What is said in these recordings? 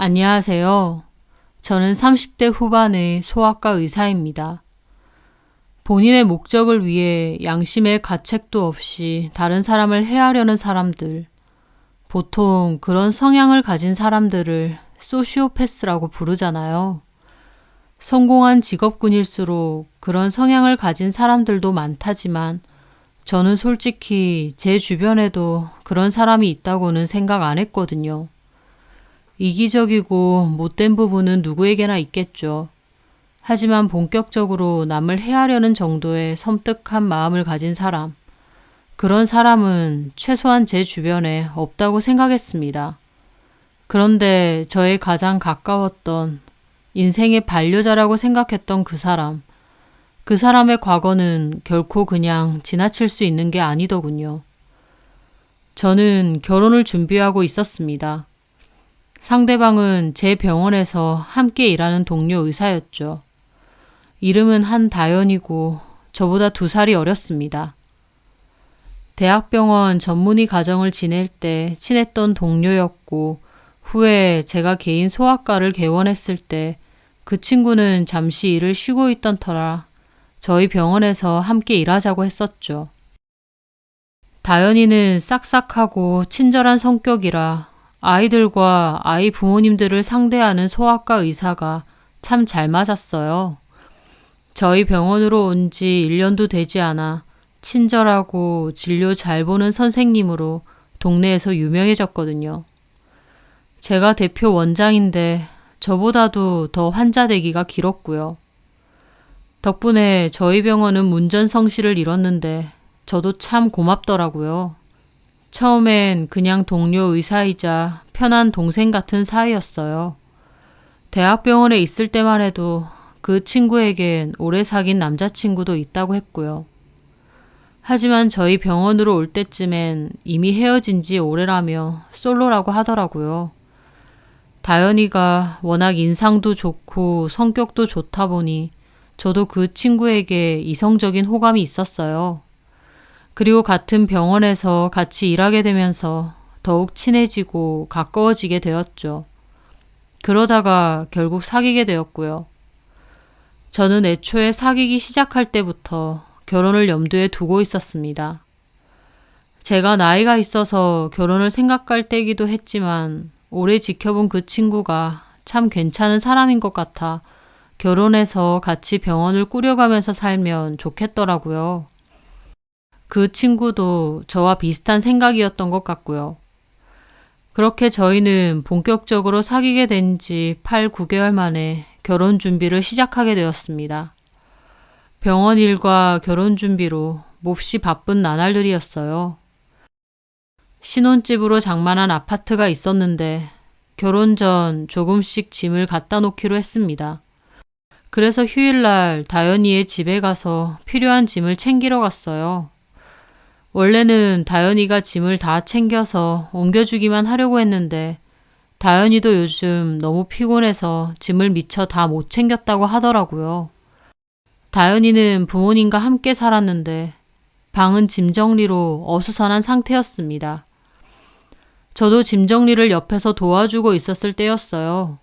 안녕하세요. 저는 30대 후반의 소아과 의사입니다. 본인의 목적을 위해 양심의 가책도 없이 다른 사람을 해하려는 사람들, 보통 그런 성향을 가진 사람들을 소시오패스라고 부르잖아요. 성공한 직업군일수록 그런 성향을 가진 사람들도 많다지만 저는 솔직히 제 주변에도 그런 사람이 있다고는 생각 안 했거든요. 이기적이고 못된 부분은 누구에게나 있겠죠. 하지만 본격적으로 남을 해하려는 정도의 섬뜩한 마음을 가진 사람, 그런 사람은 최소한 제 주변에 없다고 생각했습니다. 그런데 저의 가장 가까웠던 인생의 반려자라고 생각했던 그 사람의 과거는 결코 그냥 지나칠 수 있는 게 아니더군요. 저는 결혼을 준비하고 있었습니다. 상대방은 제 병원에서 함께 일하는 동료 의사였죠. 이름은 한다연이고 저보다 2살이 어렸습니다. 대학병원 전문의 과정을 지낼 때 친했던 동료였고 후에 제가 개인 소아과를 개원했을 때 그 친구는 잠시 일을 쉬고 있던 터라 저희 병원에서 함께 일하자고 했었죠. 다연이는 싹싹하고 친절한 성격이라 아이들과 아이 부모님들을 상대하는 소아과 의사가 참 잘 맞았어요. 저희 병원으로 온 지 1년도 되지 않아 친절하고 진료 잘 보는 선생님으로 동네에서 유명해졌거든요. 제가 대표 원장인데 저보다도 더 환자 대기가 길었고요. 덕분에 저희 병원은 문전성시를 이뤘는데 저도 참 고맙더라고요. 처음엔 그냥 동료 의사이자 편한 동생 같은 사이였어요. 대학병원에 있을 때만 해도 그 친구에겐 오래 사귄 남자친구도 있다고 했고요. 하지만 저희 병원으로 올 때쯤엔 이미 헤어진 지 오래라며 솔로라고 하더라고요. 다연이가 워낙 인상도 좋고 성격도 좋다 보니 저도 그 친구에게 이성적인 호감이 있었어요. 그리고 같은 병원에서 같이 일하게 되면서 더욱 친해지고 가까워지게 되었죠. 그러다가 결국 사귀게 되었고요. 저는 애초에 사귀기 시작할 때부터 결혼을 염두에 두고 있었습니다. 제가 나이가 있어서 결혼을 생각할 때이기도 했지만 오래 지켜본 그 친구가 참 괜찮은 사람인 것 같아 결혼해서 같이 병원을 꾸려가면서 살면 좋겠더라고요. 그 친구도 저와 비슷한 생각이었던 것 같고요. 그렇게 저희는 본격적으로 사귀게 된 지 8, 9개월 만에 결혼 준비를 시작하게 되었습니다. 병원 일과 결혼 준비로 몹시 바쁜 나날들이었어요. 신혼집으로 장만한 아파트가 있었는데 결혼 전 조금씩 짐을 갖다 놓기로 했습니다. 그래서 휴일날 다연이의 집에 가서 필요한 짐을 챙기러 갔어요. 원래는 다연이가 짐을 다 챙겨서 옮겨주기만 하려고 했는데 다연이도 요즘 너무 피곤해서 짐을 미처 다 못 챙겼다고 하더라고요. 다연이는 부모님과 함께 살았는데 방은 짐 정리로 어수선한 상태였습니다. 저도 짐 정리를 옆에서 도와주고 있었을 때였어요.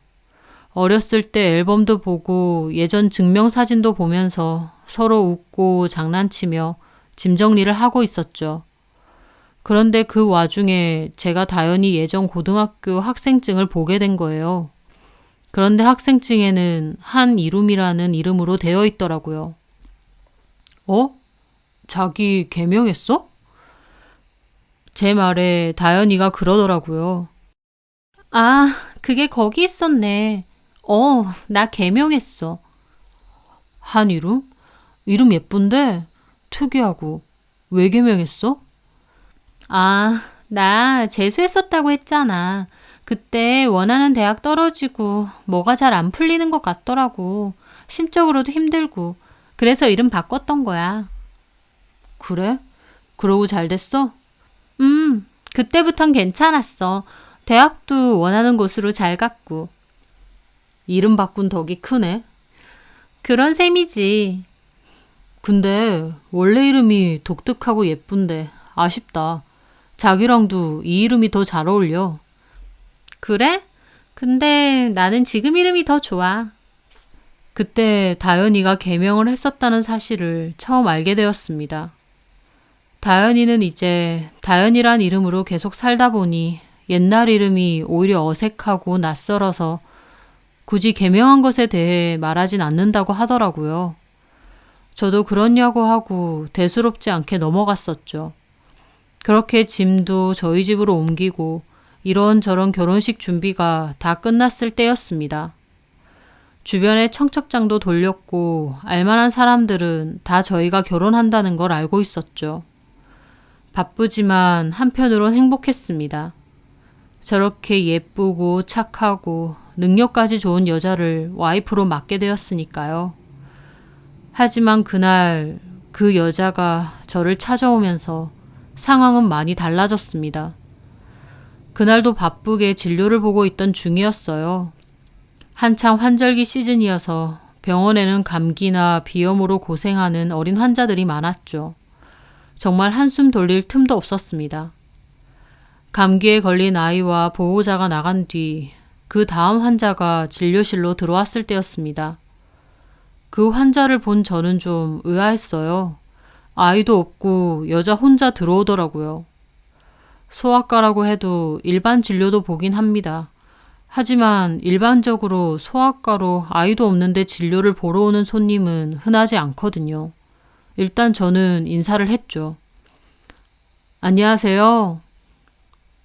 어렸을 때 앨범도 보고 예전 증명사진도 보면서 서로 웃고 장난치며 짐 정리를 하고 있었죠. 그런데 그 와중에 제가 다연이 예전 고등학교 학생증을 보게 된 거예요. 그런데 학생증에는 한이룸이라는 이름으로 되어 있더라고요. 어? 자기 개명했어? 제 말에 다연이가 그러더라고요. 아, 그게 거기 있었네. 나 개명했어. 한이룸? 이름 예쁜데 특이하고. 왜 개명했어? 아, 나 재수했었다고 했잖아. 그때 원하는 대학 떨어지고 뭐가 잘 안 풀리는 것 같더라고. 심적으로도 힘들고. 그래서 이름 바꿨던 거야. 그래? 그러고 잘 됐어? 그때부턴 괜찮았어. 대학도 원하는 곳으로 잘 갔고. 이름 바꾼 덕이 크네. 그런 셈이지. 근데 원래 이름이 독특하고 예쁜데 아쉽다. 자기랑도 이 이름이 더 잘 어울려. 그래? 근데 나는 지금 이름이 더 좋아. 그때 다현이가 개명을 했었다는 사실을 처음 알게 되었습니다. 다현이는 이제 다현이란 이름으로 계속 살다 보니 옛날 이름이 오히려 어색하고 낯설어서 굳이 개명한 것에 대해 말하진 않는다고 하더라고요. 저도 그렇냐고 하고 대수롭지 않게 넘어갔었죠. 그렇게 짐도 저희 집으로 옮기고 이런저런 결혼식 준비가 다 끝났을 때였습니다. 주변에 청첩장도 돌렸고 알만한 사람들은 다 저희가 결혼한다는 걸 알고 있었죠. 바쁘지만 한편으론 행복했습니다. 저렇게 예쁘고 착하고 능력까지 좋은 여자를 와이프로 맡게 되었으니까요. 하지만 그날 그 여자가 저를 찾아오면서 상황은 많이 달라졌습니다. 그날도 바쁘게 진료를 보고 있던 중이었어요. 한창 환절기 시즌이어서 병원에는 감기나 비염으로 고생하는 어린 환자들이 많았죠. 정말 한숨 돌릴 틈도 없었습니다. 감기에 걸린 아이와 보호자가 나간 뒤 그 다음 환자가 진료실로 들어왔을 때였습니다. 그 환자를 본 저는 좀 의아했어요. 아이도 없고 여자 혼자 들어오더라고요. 소아과라고 해도 일반 진료도 보긴 합니다. 하지만 일반적으로 소아과로 아이도 없는데 진료를 보러 오는 손님은 흔하지 않거든요. 일단 저는 인사를 했죠. 안녕하세요.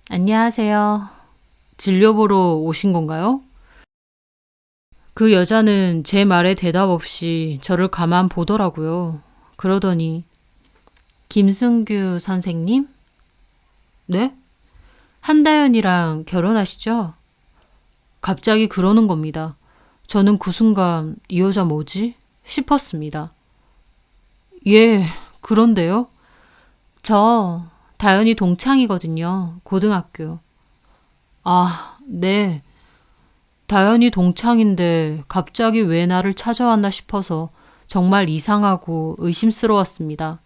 안녕하세요. 진료 보러 오신 건가요? 그 여자는 제 말에 대답 없이 저를 가만 보더라고요. 그러더니 김승규 선생님? 네? 한다연이랑 결혼하시죠? 갑자기 그러는 겁니다. 저는 그 순간 이 여자 뭐지? 싶었습니다. 예, 그런데요? 저 다연이 동창이거든요. 고등학교. 아, 네. 다연이 동창인데 갑자기 왜 나를 찾아왔나 싶어서 정말 이상하고 의심스러웠습니다.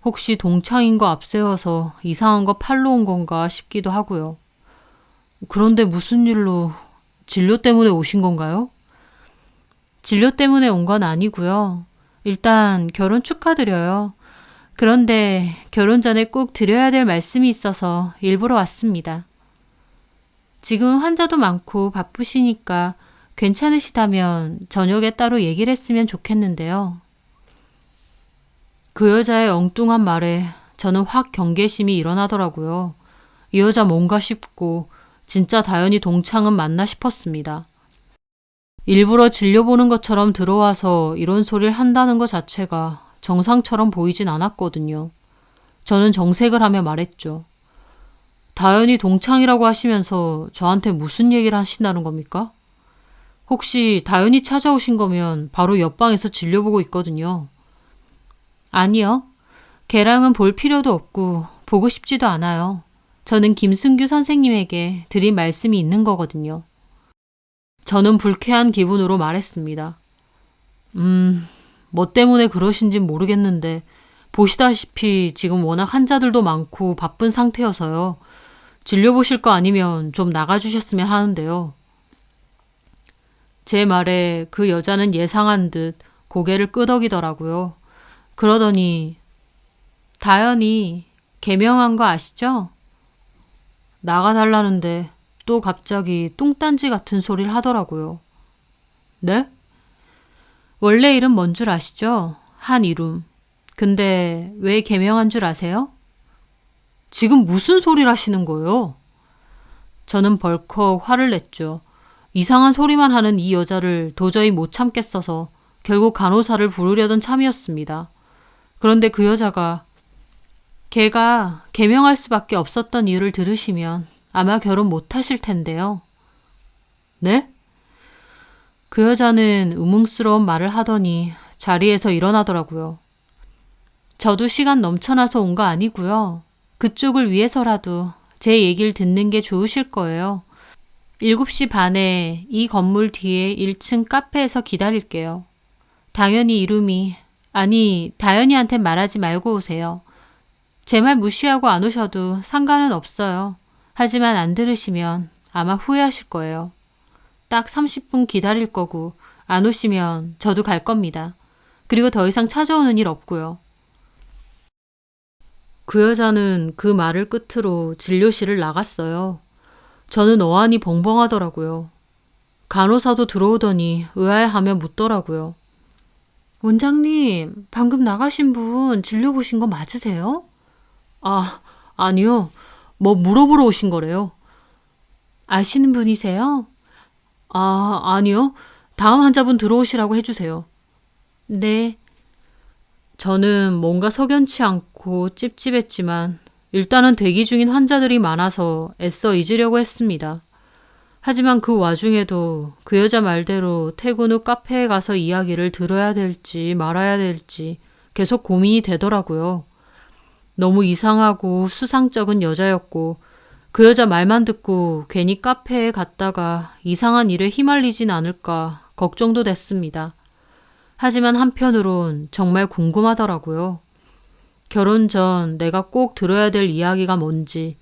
혹시 동창인 거 앞세워서 이상한 거 팔러 온 건가 싶기도 하고요. 그런데 무슨 일로 진료 때문에 오신 건가요? 진료 때문에 온 건 아니고요. 일단 결혼 축하드려요. 그런데 결혼 전에 꼭 드려야 될 말씀이 있어서 일부러 왔습니다. 지금 환자도 많고 바쁘시니까 괜찮으시다면 저녁에 따로 얘기를 했으면 좋겠는데요. 그 여자의 엉뚱한 말에 저는 확 경계심이 일어나더라고요. 이 여자 뭔가 싶고 진짜 다연이 동창은 맞나 싶었습니다. 일부러 진료 보는 것처럼 들어와서 이런 소리를 한다는 것 자체가 정상처럼 보이진 않았거든요. 저는 정색을 하며 말했죠. 다연이 동창이라고 하시면서 저한테 무슨 얘기를 하신다는 겁니까? 혹시 다연이 찾아오신 거면 바로 옆방에서 진료 보고 있거든요. 아니요. 걔랑은 볼 필요도 없고 보고 싶지도 않아요. 저는 김순규 선생님에게 드릴 말씀이 있는 거거든요. 저는 불쾌한 기분으로 말했습니다. 뭐 때문에 그러신진 모르겠는데 보시다시피 지금 워낙 환자들도 많고 바쁜 상태여서요. 진료 보실 거 아니면 좀 나가주셨으면 하는데요. 제 말에 그 여자는 예상한 듯 고개를 끄덕이더라고요. 그러더니 다연이 개명한 거 아시죠? 나가달라는데 또 갑자기 뚱딴지 같은 소리를 하더라고요. 네? 원래 이름 뭔 줄 아시죠? 한이룸. 근데 왜 개명한 줄 아세요? 지금 무슨 소리를 하시는 거예요? 저는 벌컥 화를 냈죠. 이상한 소리만 하는 이 여자를 도저히 못 참겠어서 결국 간호사를 부르려던 참이었습니다. 그런데 그 여자가 걔가 개명할 수밖에 없었던 이유를 들으시면 아마 결혼 못 하실 텐데요. 네? 그 여자는 의문스러운 말을 하더니 자리에서 일어나더라고요. 저도 시간 넘쳐나서 온 거 아니고요. 그쪽을 위해서라도 제 얘기를 듣는 게 좋으실 거예요. 7시 반에 이 건물 뒤에 1층 카페에서 기다릴게요. 당연히 이름이, 아니 다현이한테 말하지 말고 오세요. 제 말 무시하고 안 오셔도 상관은 없어요. 하지만 안 들으시면 아마 후회하실 거예요. 딱 30분 기다릴 거고 안 오시면 저도 갈 겁니다. 그리고 더 이상 찾아오는 일 없고요. 그 여자는 그 말을 끝으로 진료실을 나갔어요. 저는 어안이 벙벙하더라고요. 간호사도 들어오더니 의아해하며 묻더라고요. 원장님, 방금 나가신 분 진료 보신 거 맞으세요? 아, 아니요. 뭐 물어보러 오신 거래요. 아시는 분이세요? 아, 아니요. 다음 환자분 들어오시라고 해주세요. 네. 저는 뭔가 석연치 않고 찝찝했지만 일단은 대기 중인 환자들이 많아서 애써 잊으려고 했습니다. 하지만 그 와중에도 그 여자 말대로 퇴근 후 카페에 가서 이야기를 들어야 될지 말아야 될지 계속 고민이 되더라고요. 너무 이상하고 수상쩍은 여자였고 그 여자 말만 듣고 괜히 카페에 갔다가 이상한 일에 휘말리진 않을까 걱정도 됐습니다. 하지만 한편으론 정말 궁금하더라고요. 결혼 전 내가 꼭 들어야 될 이야기가 뭔지,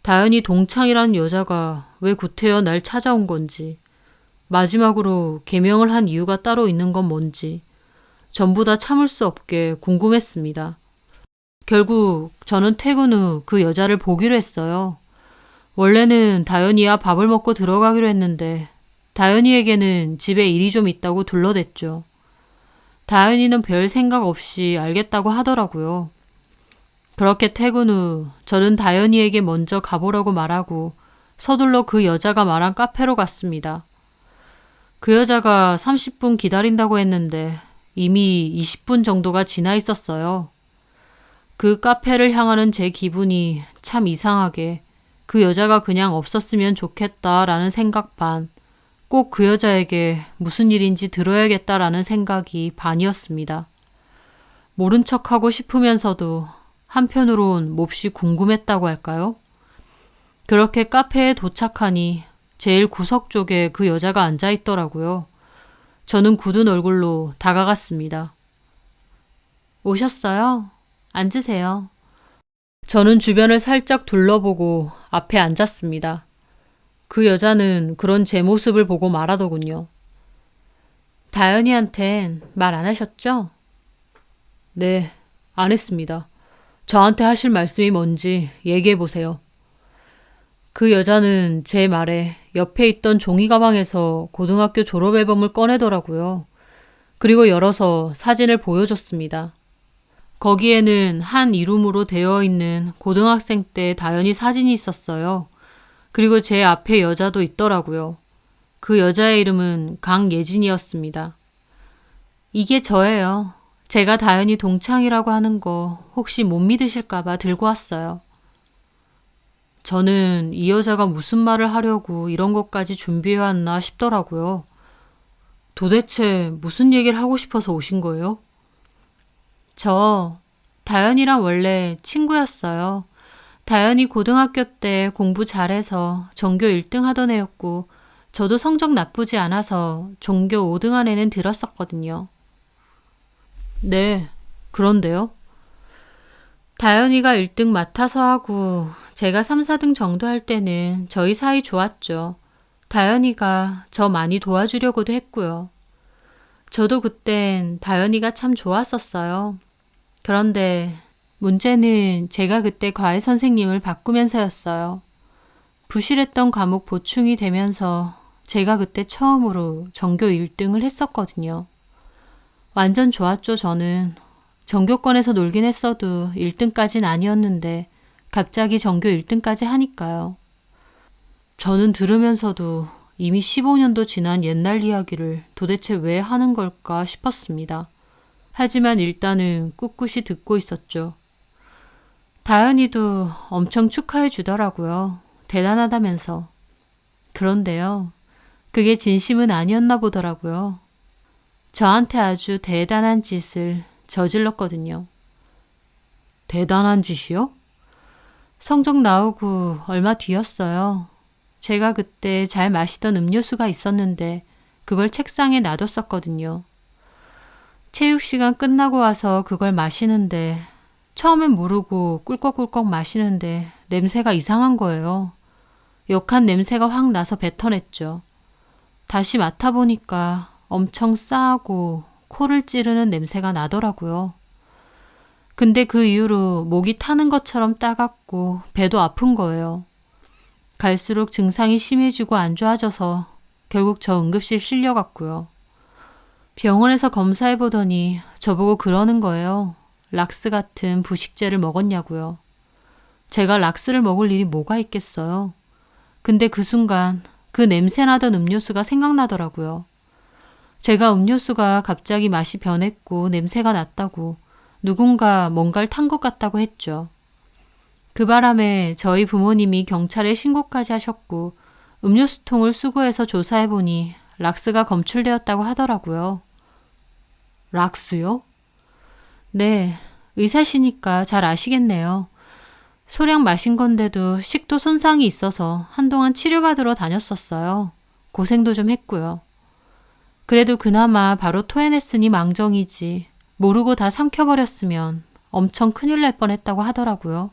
다현이 동창이라는 여자가 왜 구태여 날 찾아온 건지, 마지막으로 개명을 한 이유가 따로 있는 건 뭔지, 전부 다 참을 수 없게 궁금했습니다. 결국 저는 퇴근 후 그 여자를 보기로 했어요. 원래는 다현이와 밥을 먹고 들어가기로 했는데 다현이에게는 집에 일이 좀 있다고 둘러댔죠. 다현이는 별 생각 없이 알겠다고 하더라고요. 그렇게 퇴근 후 저는 다현이에게 먼저 가보라고 말하고 서둘러 그 여자가 말한 카페로 갔습니다. 그 여자가 30분 기다린다고 했는데 이미 20분 정도가 지나 있었어요. 그 카페를 향하는 제 기분이 참 이상하게 그 여자가 그냥 없었으면 좋겠다라는 생각 반, 꼭 그 여자에게 무슨 일인지 들어야겠다라는 생각이 반이었습니다. 모른 척하고 싶으면서도 한편으론 몹시 궁금했다고 할까요? 그렇게 카페에 도착하니 제일 구석 쪽에 그 여자가 앉아 있더라고요. 저는 굳은 얼굴로 다가갔습니다. 오셨어요? 앉으세요. 저는 주변을 살짝 둘러보고 앞에 앉았습니다. 그 여자는 그런 제 모습을 보고 말하더군요. 다현이한텐 말 안 하셨죠? 네, 안 했습니다. 저한테 하실 말씀이 뭔지 얘기해 보세요. 그 여자는 제 말에 옆에 있던 종이 가방에서 고등학교 졸업 앨범을 꺼내더라고요. 그리고 열어서 사진을 보여줬습니다. 거기에는 한 이름으로 되어 있는 고등학생 때 다현이 사진이 있었어요. 그리고 제 앞에 여자도 있더라고요. 그 여자의 이름은 강예진이었습니다. 이게 저예요. 제가 다현이 동창이라고 하는 거 혹시 못 믿으실까봐 들고 왔어요. 저는 이 여자가 무슨 말을 하려고 이런 것까지 준비해왔나 싶더라고요. 도대체 무슨 얘기를 하고 싶어서 오신 거예요? 저 다현이랑 원래 친구였어요. 다현이 고등학교 때 공부 잘해서 전교 1등 하던 애였고 저도 성적 나쁘지 않아서 전교 5등 안에는 들었었거든요. 네, 그런데요? 다현이가 1등 맡아서 하고 제가 3, 4등 정도 할 때는 저희 사이 좋았죠. 다현이가 저 많이 도와주려고도 했고요. 저도 그땐 다현이가 참 좋았었어요. 그런데 문제는 제가 그때 과외 선생님을 바꾸면서였어요. 부실했던 과목 보충이 되면서 제가 그때 처음으로 전교 1등을 했었거든요. 완전 좋았죠, 저는. 전교권에서 놀긴 했어도 1등까진 아니었는데 갑자기 전교 1등까지 하니까요. 저는 들으면서도 이미 15년도 지난 옛날 이야기를 도대체 왜 하는 걸까 싶었습니다. 하지만 일단은 꿋꿋이 듣고 있었죠. 다현이도 엄청 축하해 주더라고요. 대단하다면서. 그런데요. 그게 진심은 아니었나 보더라고요. 저한테 아주 대단한 짓을 저질렀거든요. 대단한 짓이요? 성적 나오고 얼마 뒤였어요. 제가 그때 잘 마시던 음료수가 있었는데 그걸 책상에 놔뒀었거든요. 체육 시간 끝나고 와서 그걸 마시는데 처음엔 모르고 꿀꺽꿀꺽 마시는데 냄새가 이상한 거예요. 역한 냄새가 확 나서 뱉어냈죠. 다시 맡아보니까 엄청 싸고 코를 찌르는 냄새가 나더라고요. 근데 그 이후로 목이 타는 것처럼 따갑고 배도 아픈 거예요. 갈수록 증상이 심해지고 안 좋아져서 결국 저 응급실 실려갔고요. 병원에서 검사해보더니 저보고 그러는 거예요. 락스 같은 부식제를 먹었냐고요. 제가 락스를 먹을 일이 뭐가 있겠어요. 근데 그 순간 그 냄새나던 음료수가 생각나더라고요. 제가 음료수가 갑자기 맛이 변했고 냄새가 났다고 누군가 뭔가를 탄 것 같다고 했죠. 그 바람에 저희 부모님이 경찰에 신고까지 하셨고 음료수통을 수거해서 조사해보니 락스가 검출되었다고 하더라고요. 락스요? 네, 의사시니까 잘 아시겠네요. 소량 마신 건데도 식도 손상이 있어서 한동안 치료받으러 다녔었어요. 고생도 좀 했고요. 그래도 그나마 바로 토해냈으니 망정이지 모르고 다 삼켜버렸으면 엄청 큰일 날 뻔했다고 하더라고요.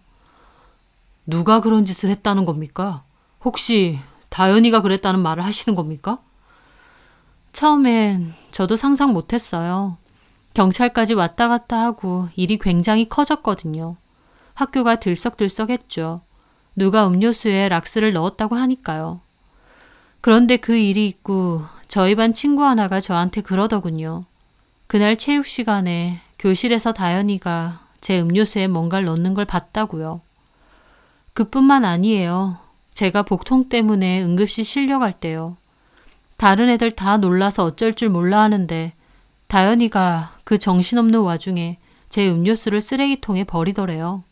누가 그런 짓을 했다는 겁니까? 혹시 다현이가 그랬다는 말을 하시는 겁니까? 처음엔 저도 상상 못했어요. 경찰까지 왔다 갔다 하고 일이 굉장히 커졌거든요. 학교가 들썩들썩했죠. 누가 음료수에 락스를 넣었다고 하니까요. 그런데 그 일이 있고 저희 반 친구 하나가 저한테 그러더군요. 그날 체육 시간에 교실에서 다현이가 제 음료수에 뭔가를 넣는 걸 봤다고요. 그뿐만 아니에요. 제가 복통 때문에 응급실 실려갈 때요. 다른 애들 다 놀라서 어쩔 줄 몰라 하는데 다현이가 그 정신없는 와중에 제 음료수를 쓰레기통에 버리더래요.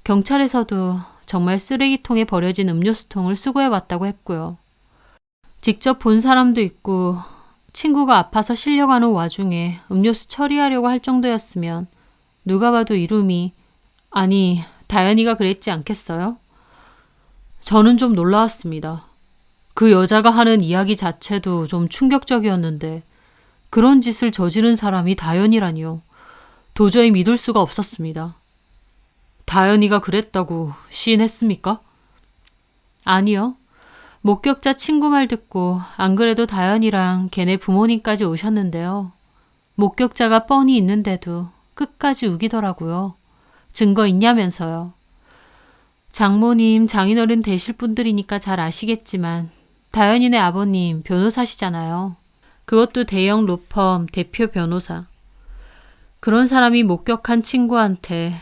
경찰에서도 정말 쓰레기통에 버려진 음료수통을 수거해봤다고 했고요. 직접 본 사람도 있고 친구가 아파서 실려가는 와중에 음료수 처리하려고 할 정도였으면 누가 봐도 이름이 아니 다현이가 그랬지 않겠어요? 저는 좀 놀라웠습니다. 그 여자가 하는 이야기 자체도 좀 충격적이었는데 그런 짓을 저지른 사람이 다현이라니요. 도저히 믿을 수가 없었습니다. 다현이가 그랬다고 시인했습니까? 아니요. 목격자 친구 말 듣고 안 그래도 다현이랑 걔네 부모님까지 오셨는데요. 목격자가 뻔히 있는데도 끝까지 우기더라고요. 증거 있냐면서요. 장모님, 장인어른 되실 분들이니까 잘 아시겠지만 다현이네 아버님 변호사시잖아요. 그것도 대형 로펌 대표 변호사. 그런 사람이 목격한 친구한테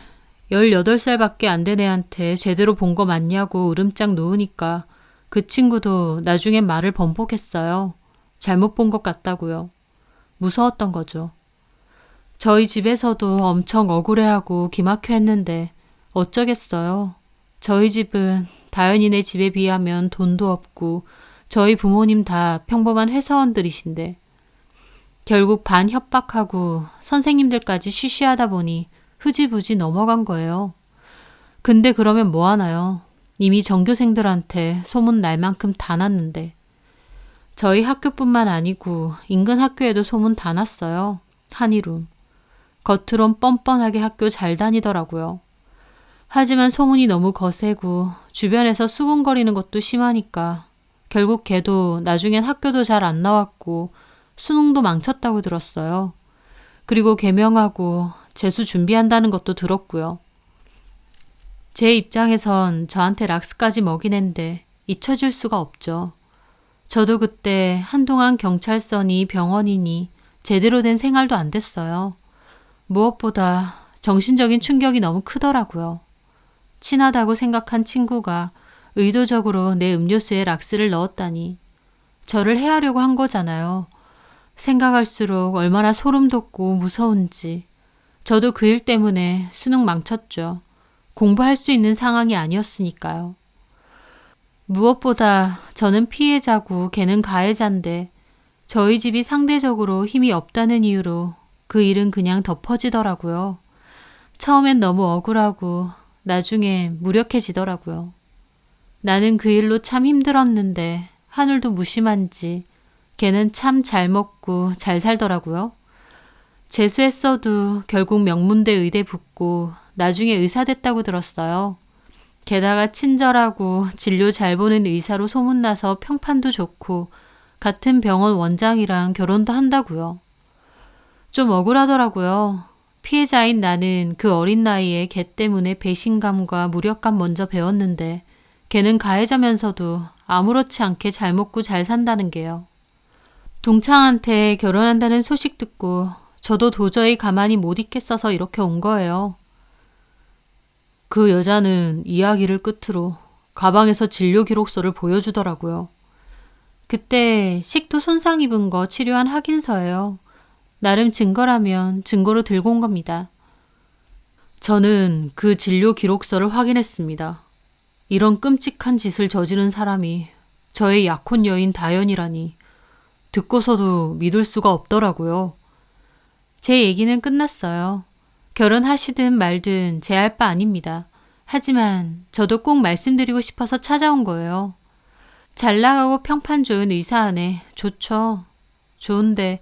18살밖에 안 된 애한테 제대로 본 거 맞냐고 으름장 놓으니까 그 친구도 나중엔 말을 번복했어요. 잘못 본 것 같다고요. 무서웠던 거죠. 저희 집에서도 엄청 억울해하고 기막혀 했는데 어쩌겠어요. 저희 집은 다현이네 집에 비하면 돈도 없고 저희 부모님 다 평범한 회사원들이신데 결국 반 협박하고 선생님들까지 쉬쉬하다 보니 흐지부지 넘어간 거예요. 근데 그러면 뭐 하나요? 이미 전교생들한테 소문 날 만큼 다 났는데. 저희 학교뿐만 아니고 인근 학교에도 소문 다 났어요. 한이룸. 겉으론 뻔뻔하게 학교 잘 다니더라고요. 하지만 소문이 너무 거세고 주변에서 수군거리는 것도 심하니까 결국 걔도 나중엔 학교도 잘 안 나왔고 수능도 망쳤다고 들었어요. 그리고 개명하고 재수 준비한다는 것도 들었고요. 제 입장에선 저한테 락스까지 먹인 앤데 잊혀질 수가 없죠. 저도 그때 한동안 경찰서니 병원이니 제대로 된 생활도 안 됐어요. 무엇보다 정신적인 충격이 너무 크더라고요. 친하다고 생각한 친구가 의도적으로 내 음료수에 락스를 넣었다니 저를 해하려고 한 거잖아요. 생각할수록 얼마나 소름 돋고 무서운지. 저도 그 일 때문에 수능 망쳤죠. 공부할 수 있는 상황이 아니었으니까요. 무엇보다 저는 피해자고 걔는 가해자인데 저희 집이 상대적으로 힘이 없다는 이유로 그 일은 그냥 덮어지더라고요. 처음엔 너무 억울하고 나중에 무력해지더라고요. 나는 그 일로 참 힘들었는데 하늘도 무심한지 걔는 참 잘 먹고 잘 살더라고요. 재수했어도 결국 명문대 의대 붙고 나중에 의사 됐다고 들었어요. 게다가 친절하고 진료 잘 보는 의사로 소문나서 평판도 좋고 같은 병원 원장이랑 결혼도 한다고요. 좀 억울하더라고요. 피해자인 나는 그 어린 나이에 걔 때문에 배신감과 무력감 먼저 배웠는데 걔는 가해자면서도 아무렇지 않게 잘 먹고 잘 산다는 게요. 동창한테 결혼한다는 소식 듣고 저도 도저히 가만히 못 있겠어서 이렇게 온 거예요. 그 여자는 이야기를 끝으로 가방에서 진료 기록서를 보여주더라고요. 그때 식도 손상 입은 거 치료한 확인서예요. 나름 증거라면 증거로 들고 온 겁니다. 저는 그 진료 기록서를 확인했습니다. 이런 끔찍한 짓을 저지른 사람이 저의 약혼 여인 다연이라니 듣고서도 믿을 수가 없더라고요. 제 얘기는 끝났어요. 결혼하시든 말든 제 할 바 아닙니다. 하지만 저도 꼭 말씀드리고 싶어서 찾아온 거예요. 잘 나가고 평판 좋은 의사 아내 좋죠. 좋은데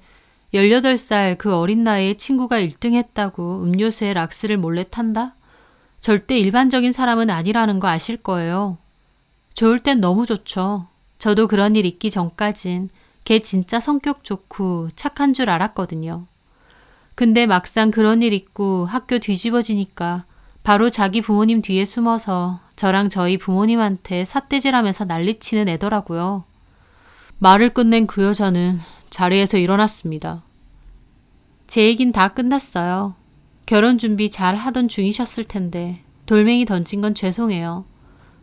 18살 그 어린 나이에 친구가 1등 했다고 음료수에 락스를 몰래 탄다? 절대 일반적인 사람은 아니라는 거 아실 거예요. 좋을 땐 너무 좋죠. 저도 그런 일 있기 전까진 걔 진짜 성격 좋고 착한 줄 알았거든요. 근데 막상 그런 일 있고 학교 뒤집어지니까 바로 자기 부모님 뒤에 숨어서 저랑 저희 부모님한테 삿대질하면서 난리치는 애더라고요. 말을 끝낸 그 여자는 자리에서 일어났습니다. 제 얘긴 다 끝났어요. 결혼 준비 잘 하던 중이셨을 텐데 돌멩이 던진 건 죄송해요.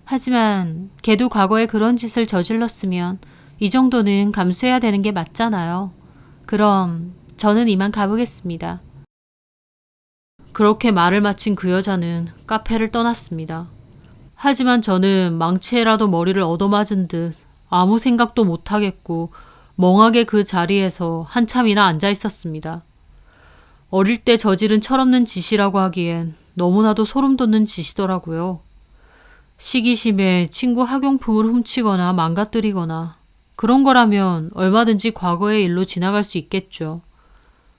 하지만 걔도 과거에 그런 짓을 저질렀으면 이 정도는 감수해야 되는 게 맞잖아요. 그럼 저는 이만 가보겠습니다. 그렇게 말을 마친 그 여자는 카페를 떠났습니다. 하지만 저는 망치에라도 머리를 얻어맞은 듯 아무 생각도 못하겠고 멍하게 그 자리에서 한참이나 앉아 있었습니다. 어릴 때 저지른 철없는 짓이라고 하기엔 너무나도 소름 돋는 짓이더라고요. 시기심에 친구 학용품을 훔치거나 망가뜨리거나 그런 거라면 얼마든지 과거의 일로 지나갈 수 있겠죠.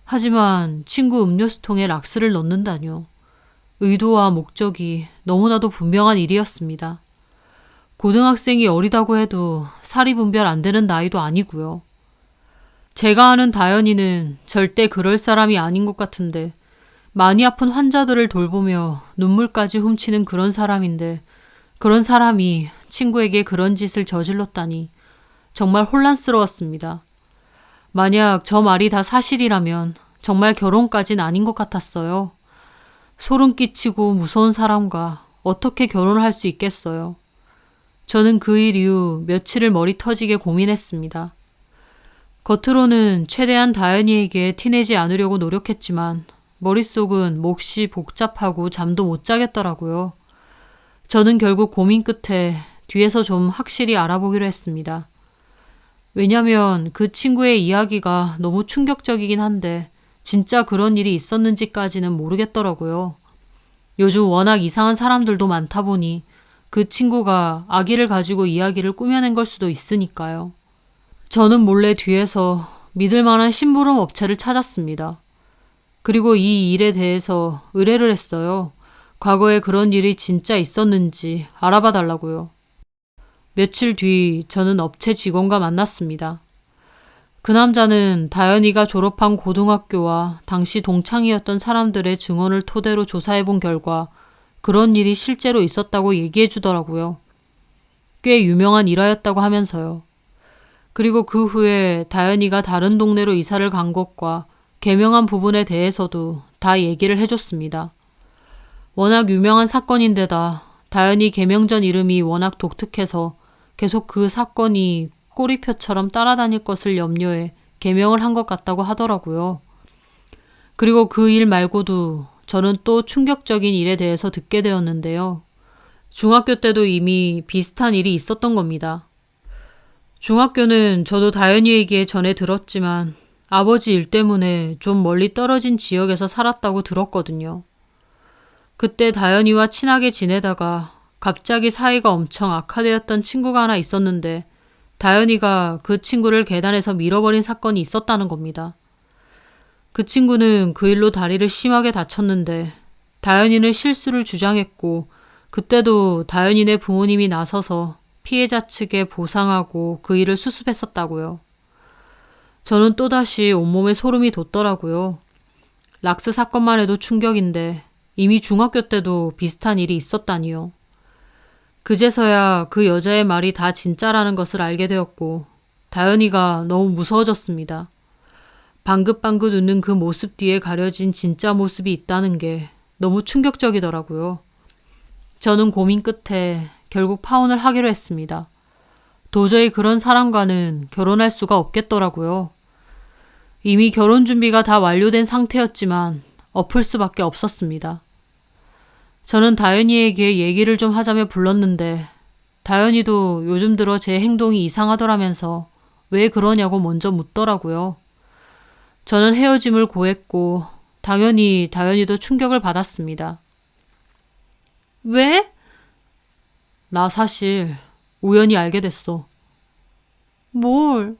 하지만 친구 음료수통에 락스를 넣는다뇨. 의도와 목적이 너무나도 분명한 일이었습니다. 고등학생이 어리다고 해도 사리 분별 안 되는 나이도 아니고요. 제가 아는 다현이는 절대 그럴 사람이 아닌 것 같은데 많이 아픈 환자들을 돌보며 눈물까지 훔치는 그런 사람인데 그런 사람이 친구에게 그런 짓을 저질렀다니 정말 혼란스러웠습니다. 만약 저 말이 다 사실이라면 정말 결혼까진 아닌 것 같았어요. 소름 끼치고 무서운 사람과 어떻게 결혼을 할 수 있겠어요. 저는 그 일 이후 며칠을 머리 터지게 고민했습니다. 겉으로는 최대한 다현이에게 티내지 않으려고 노력했지만 머릿속은 몹시 복잡하고 잠도 못 자겠더라고요. 저는 결국 고민 끝에 뒤에서 좀 확실히 알아보기로 했습니다. 왜냐면 그 친구의 이야기가 너무 충격적이긴 한데 진짜 그런 일이 있었는지까지는 모르겠더라고요. 요즘 워낙 이상한 사람들도 많다 보니 그 친구가 아기를 가지고 이야기를 꾸며낸 걸 수도 있으니까요. 저는 몰래 뒤에서 믿을 만한 심부름 업체를 찾았습니다. 그리고 이 일에 대해서 의뢰를 했어요. 과거에 그런 일이 진짜 있었는지 알아봐 달라고요. 며칠 뒤 저는 업체 직원과 만났습니다. 그 남자는 다현이가 졸업한 고등학교와 당시 동창이었던 사람들의 증언을 토대로 조사해본 결과 그런 일이 실제로 있었다고 얘기해 주더라고요. 꽤 유명한 일화였다고 하면서요. 그리고 그 후에 다현이가 다른 동네로 이사를 간 것과 개명한 부분에 대해서도 다 얘기를 해줬습니다. 워낙 유명한 사건인데다 다현이 개명 전 이름이 워낙 독특해서 계속 그 사건이 꼬리표처럼 따라다닐 것을 염려해 개명을 한 것 같다고 하더라고요. 그리고 그 일 말고도 저는 또 충격적인 일에 대해서 듣게 되었는데요. 중학교 때도 이미 비슷한 일이 있었던 겁니다. 중학교는 저도 다현이에게 전에 들었지만 아버지 일 때문에 좀 멀리 떨어진 지역에서 살았다고 들었거든요. 그때 다현이와 친하게 지내다가 갑자기 사이가 엄청 악화되었던 친구가 하나 있었는데 다현이가 그 친구를 계단에서 밀어버린 사건이 있었다는 겁니다. 그 친구는 그 일로 다리를 심하게 다쳤는데 다현이는 실수를 주장했고 그때도 다현이네 부모님이 나서서 피해자 측에 보상하고 그 일을 수습했었다고요. 저는 또다시 온몸에 소름이 돋더라고요. 락스 사건만 해도 충격인데 이미 중학교 때도 비슷한 일이 있었다니요. 그제서야 그 여자의 말이 다 진짜라는 것을 알게 되었고 다현이가 너무 무서워졌습니다. 방긋방긋 웃는 그 모습 뒤에 가려진 진짜 모습이 있다는 게 너무 충격적이더라고요. 저는 고민 끝에 결국 파혼을 하기로 했습니다. 도저히 그런 사람과는 결혼할 수가 없겠더라고요. 이미 결혼 준비가 다 완료된 상태였지만 엎을 수밖에 없었습니다. 저는 다현이에게 얘기를 좀 하자며 불렀는데 다현이도 요즘 들어 제 행동이 이상하더라면서 왜 그러냐고 먼저 묻더라고요. 저는 헤어짐을 고했고 당연히 다현이도 충격을 받았습니다. 왜? 나 사실 우연히 알게 됐어. 뭘?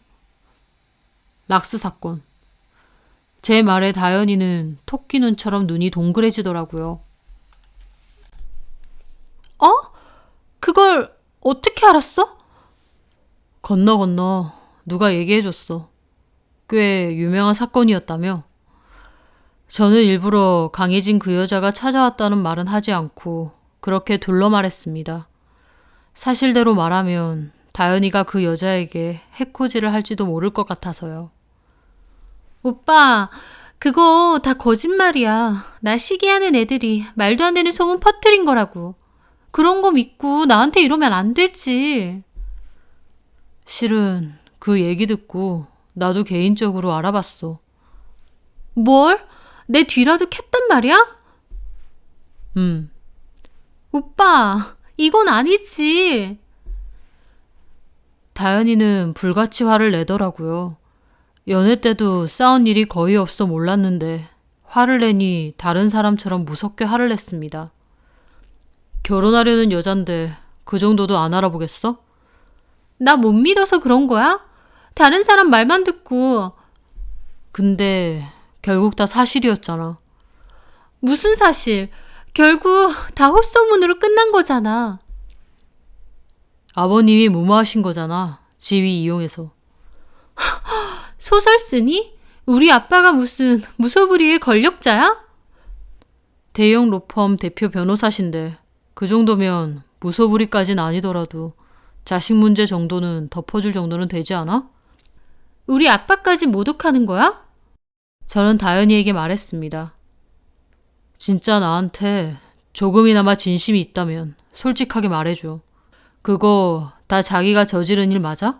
락스 사건. 제 말에 다현이는 토끼 눈처럼 눈이 동그래지더라고요. 어? 그걸 어떻게 알았어? 건너 누가 얘기해줬어. 꽤 유명한 사건이었다며. 저는 일부러 강해진 그 여자가 찾아왔다는 말은 하지 않고 그렇게 둘러 말했습니다. 사실대로 말하면 다현이가 그 여자에게 해코지를 할지도 모를 것 같아서요. 오빠, 그거 다 거짓말이야. 나 시기하는 애들이 말도 안 되는 소문 퍼뜨린 거라고. 그런 거 믿고 나한테 이러면 안 되지. 실은 그 얘기 듣고 나도 개인적으로 알아봤어. 뭘? 내 뒤라도 캤단 말이야? 오빠, 이건 아니지. 다현이는 불같이 화를 내더라고요. 연애 때도 싸운 일이 거의 없어 몰랐는데 화를 내니 다른 사람처럼 무섭게 화를 냈습니다. 결혼하려는 여잔데 그 정도도 안 알아보겠어? 나 못 믿어서 그런 거야? 다른 사람 말만 듣고. 근데 결국 다 사실이었잖아. 무슨 사실? 결국 다 헛소문으로 끝난 거잖아. 아버님이 무마하신 거잖아. 지위 이용해서. 소설 쓰니? 우리 아빠가 무슨 무소불위의 권력자야? 대형 로펌 대표 변호사신데 그 정도면 무소불위까진 아니더라도 자식 문제 정도는 덮어줄 정도는 되지 않아? 우리 아빠까지 모독하는 거야? 저는 다현이에게 말했습니다. 진짜 나한테 조금이나마 진심이 있다면 솔직하게 말해줘. 그거 다 자기가 저지른 일 맞아?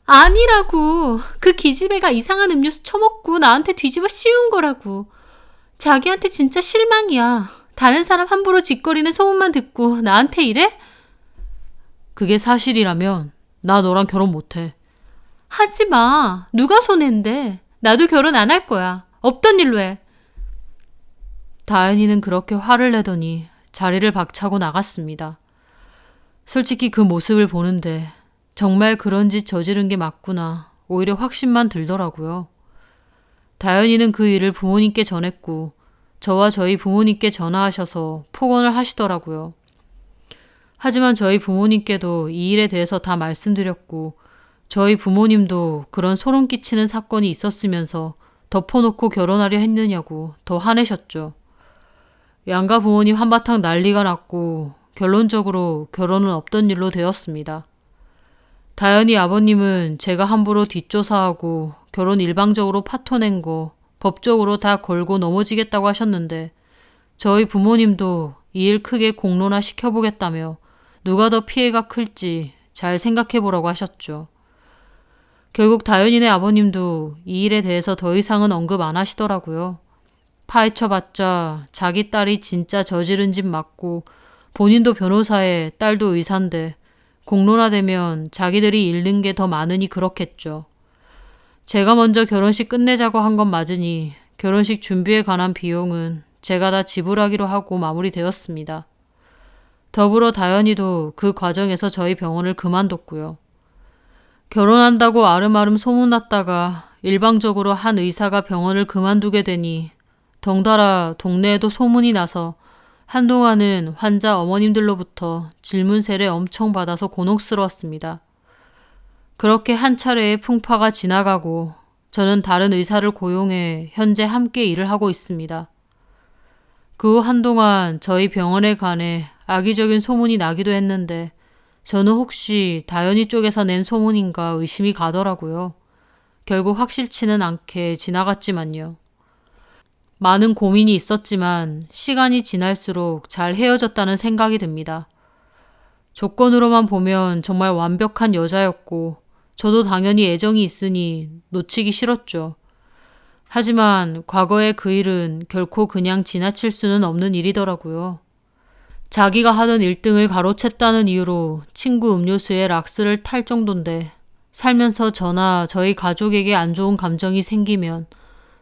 아니라고. 그 기집애가 이상한 음료수 처먹고 나한테 뒤집어 씌운 거라고. 자기한테 진짜 실망이야. 다른 사람 함부로 짓거리는 소문만 듣고 나한테 이래? 그게 사실이라면 나 너랑 결혼 못해. 하지 마. 누가 손해인데. 나도 결혼 안 할 거야. 없던 일로 해. 다현이는 그렇게 화를 내더니 자리를 박차고 나갔습니다. 솔직히 그 모습을 보는데 정말 그런 짓 저지른 게 맞구나. 오히려 확신만 들더라고요. 다현이는 그 일을 부모님께 전했고 저와 저희 부모님께 전화하셔서 폭언을 하시더라고요. 하지만 저희 부모님께도 이 일에 대해서 다 말씀드렸고 저희 부모님도 그런 소름 끼치는 사건이 있었으면서 덮어놓고 결혼하려 했느냐고 더 화내셨죠. 양가 부모님 한바탕 난리가 났고 결론적으로 결혼은 없던 일로 되었습니다. 다현이 아버님은 제가 함부로 뒷조사하고 결혼 일방적으로 파토낸 거 법적으로 다 걸고 넘어지겠다고 하셨는데 저희 부모님도 이 일 크게 공론화 시켜보겠다며 누가 더 피해가 클지 잘 생각해보라고 하셨죠. 결국 다현이네 아버님도 이 일에 대해서 더 이상은 언급 안 하시더라고요. 파헤쳐봤자 자기 딸이 진짜 저지른 짓 맞고 본인도 변호사에 딸도 의사인데 공론화되면 자기들이 잃는 게 더 많으니 그렇겠죠. 제가 먼저 결혼식 끝내자고 한 건 맞으니 결혼식 준비에 관한 비용은 제가 다 지불하기로 하고 마무리되었습니다. 더불어 다현이도 그 과정에서 저희 병원을 그만뒀고요. 결혼한다고 아름아름 소문났다가 일방적으로 한 의사가 병원을 그만두게 되니 덩달아 동네에도 소문이 나서 한동안은 환자 어머님들로부터 질문세례 엄청 받아서 곤혹스러웠습니다. 그렇게 한 차례의 풍파가 지나가고 저는 다른 의사를 고용해 현재 함께 일을 하고 있습니다. 그 후 한동안 저희 병원에 관해 악의적인 소문이 나기도 했는데 저는 혹시 다현이 쪽에서 낸 소문인가 의심이 가더라고요. 결국 확실치는 않게 지나갔지만요. 많은 고민이 있었지만 시간이 지날수록 잘 헤어졌다는 생각이 듭니다. 조건으로만 보면 정말 완벽한 여자였고 저도 당연히 애정이 있으니 놓치기 싫었죠. 하지만 과거의 그 일은 결코 그냥 지나칠 수는 없는 일이더라고요. 자기가 하던 1등을 가로챘다는 이유로 친구 음료수에 락스를 탈 정도인데 살면서 저나 저희 가족에게 안 좋은 감정이 생기면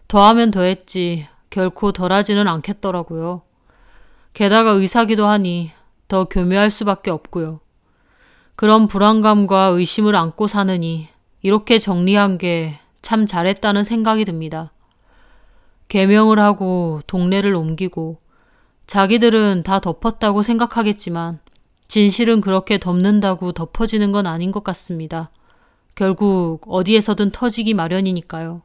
더하면 더했지 결코 덜하지는 않겠더라고요. 게다가 의사기도 하니 더 교묘할 수밖에 없고요. 그런 불안감과 의심을 안고 사느니 이렇게 정리한 게 참 잘했다는 생각이 듭니다. 개명을 하고 동네를 옮기고 자기들은 다 덮었다고 생각하겠지만 진실은 그렇게 덮는다고 덮어지는 건 아닌 것 같습니다. 결국 어디에서든 터지기 마련이니까요.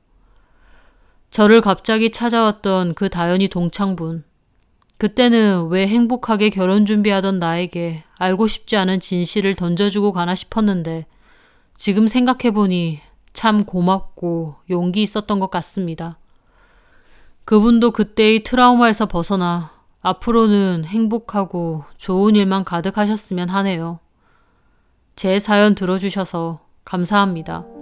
저를 갑자기 찾아왔던 그 다현이 동창분. 그때는 왜 행복하게 결혼 준비하던 나에게 알고 싶지 않은 진실을 던져주고 가나 싶었는데 지금 생각해보니 참 고맙고 용기 있었던 것 같습니다. 그분도 그때의 트라우마에서 벗어나 앞으로는 행복하고 좋은 일만 가득하셨으면 하네요. 제 사연 들어주셔서 감사합니다.